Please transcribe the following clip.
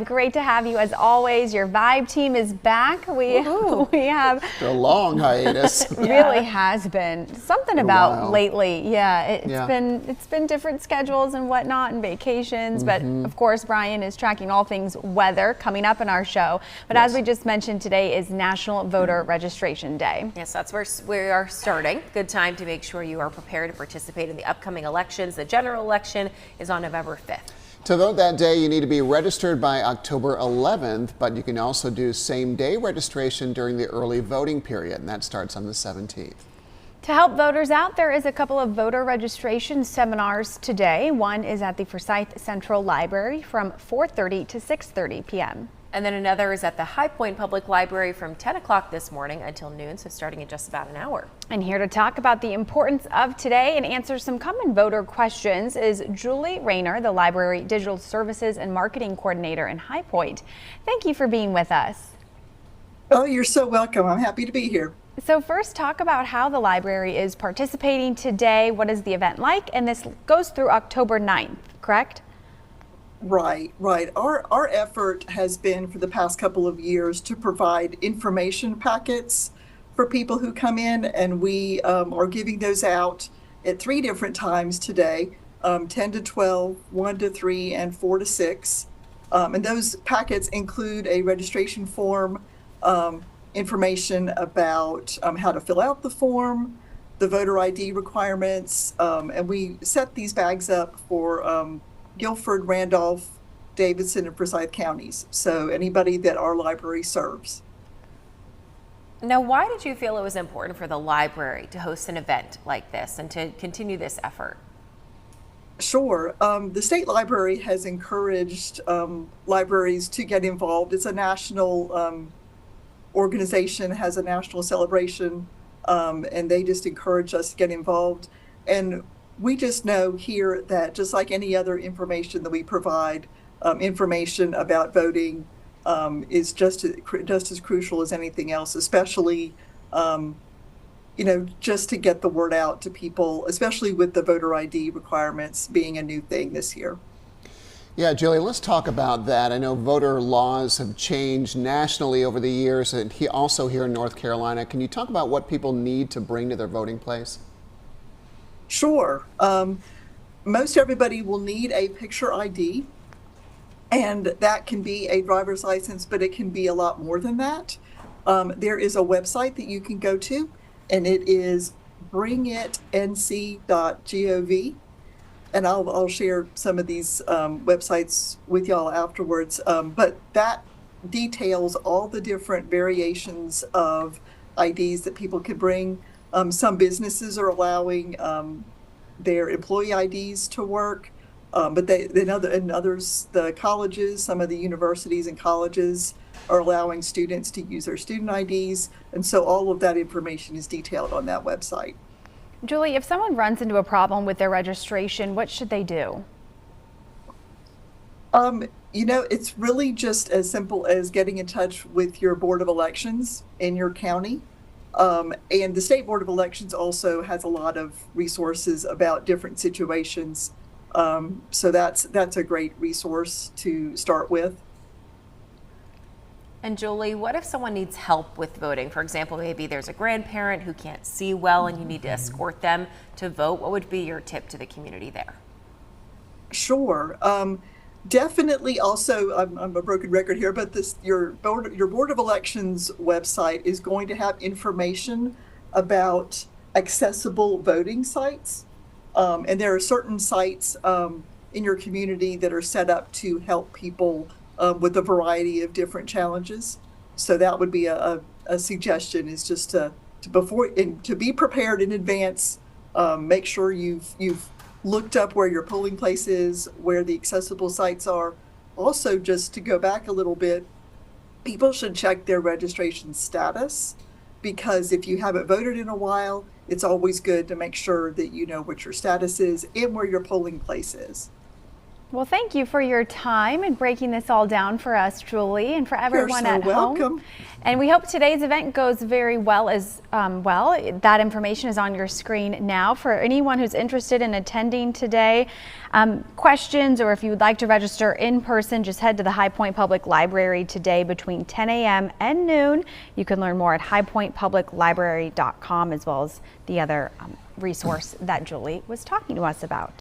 Great to have you as always. Your Vibe team is back. We have a long hiatus. It really has been something about lately. Yeah, it's been different schedules and whatnot and vacations. But of course, Brian is tracking all things weather coming up in our show. But as we just mentioned, today is National Voter Registration Day. Yes, that's where we are starting. Good time to make sure you are prepared to participate in the upcoming elections. The general election is on November 5th. To vote that day, you need to be registered by October 11th, but you can also do same-day registration during the early voting period, and that starts on the 17th. To help voters out, there is a couple of voter registration seminars today. One is at the Forsyth Central Library from 4:30 to 6:30 p.m. And then another is at the High Point Public Library from 10 o'clock this morning until noon, so starting in just about an hour. And here to talk about the importance of today and answer some common voter questions is Julie Rayner, the Library Digital Services and Marketing Coordinator in High Point. Thank you for being with us. Oh, you're so welcome. I'm happy to be here. So first, talk about how the library is participating today. What is the event like? And this goes through October 9th, correct? Right. Our effort has been for the past couple of years to provide information packets for people who come in, and we are giving those out at 3 different times today, 10 to 12, 1 to 3, and 4 to 6. And those packets include a registration form, information about how to fill out the form, the voter ID requirements, and we set these bags up for Guilford, Randolph, Davidson, and Forsyth counties. So anybody that our library serves. Now, why did you feel it was important for the library to host an event like this and to continue this effort? Sure. The state library has encouraged libraries to get involved. It's a national organization, has a national celebration, and they just encourage us to get involved. And we just know here that just like any other information that we provide, information about voting is just as crucial as anything else, especially, just to get the word out to people, especially with the voter ID requirements being a new thing this year. Yeah, Julie, let's talk about that. I know voter laws have changed nationally over the years, and also here in North Carolina. Can you talk about what people need to bring to their voting place? Sure. Most everybody will need a picture ID, and that can be a driver's license, but it can be a lot more than that. There is a website that you can go to, and it is bringitnc.gov. And I'll share some of these websites with y'all afterwards. But that details all the different variations of IDs that people can bring. Some businesses are allowing their employee IDs to work, but others, the colleges, some of the universities and colleges are allowing students to use their student IDs. And so all of that information is detailed on that website. Julie, if someone runs into a problem with their registration, what should they do? It's really just as simple as getting in touch with your Board of Elections in your county. And the State Board of Elections also has a lot of resources about different situations. So that's a great resource to start with. And Julie, what if someone needs help with voting? For example, maybe there's a grandparent who can't see well and you need to escort them to vote. What would be your tip to the community there? Sure. Definitely also, I'm a broken record here, but your Board of Elections website is going to have information about accessible voting sites. And there are certain sites in your community that are set up to help people with a variety of different challenges. So that would be a suggestion, is just to be prepared in advance. Make sure you've looked up where your polling place is, where the accessible sites are. Also, just to go back a little bit, people should check their registration status, because if you haven't voted in a while, it's always good to make sure that you know what your status is and where your polling place is. Well, thank you for your time and breaking this all down for us, Julie, and for everyone You're so at welcome. home. And we hope today's event goes very well as well. That information is on your screen now. For anyone who's interested in attending today, questions, or if you would like to register in person, just head to the High Point Public Library today between 10 a.m. and noon. You can learn more at highpointpubliclibrary.com, as well as the other resource that Julie was talking to us about.